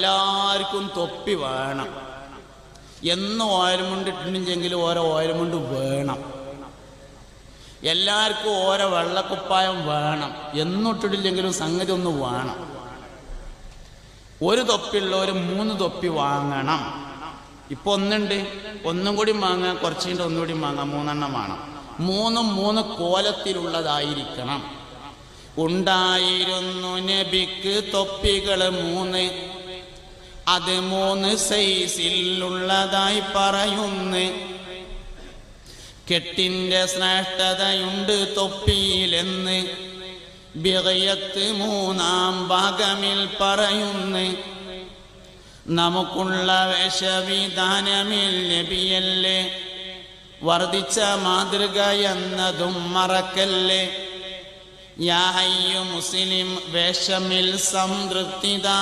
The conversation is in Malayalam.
എല്ലാവർക്കും തൊപ്പി വേണം. എന്ന് ഓയിൽമുണ്ടിട്ടുണ്ടെങ്കിൽ ഓരോ ഓയിൽമുണ്ട് വേണം. എല്ലാവർക്കും ഓരോ വെള്ളക്കുപ്പായം വേണം. എന്നിട്ടിട്ടില്ലെങ്കിലും സംഗതി ഒന്ന് വേണം. ഒരു തൊപ്പിയുള്ളവർ 3 തൊപ്പി വാങ്ങണം. ഇപ്പൊ ഒന്നുണ്ട്, ഒന്നും കൂടി വാങ്ങാം, കുറച്ച് കഴിഞ്ഞിട്ട് ഒന്നുകൂടി വാങ്ങാം, 3 എണ്ണം വേണം. 3 കോലത്തിലുള്ളതായിരിക്കണം. ഉണ്ടായിരുന്നു നബിക്ക് തൊപ്പികൾ 3, അത് 3 സൈസിലുള്ളതായി പറയുന്നു. കെട്ടിന്റെ ശ്രേഷ്ഠതയുണ്ട് തൊപ്പിയിലെന്ന് ബിഗയത്ത് 3-ാം ഭാഗമിൽ പറയുന്നു. നമുക്കുള്ള വേഷവിധാനമിൽ നബിയല്ലേ വർദ്ധിച്ച മാതൃക എന്നതും മറക്കല്ലേ. യാ ഹയ്യു മുസ്ലിം വേഷമിൽ സംതൃപ്തിതാ.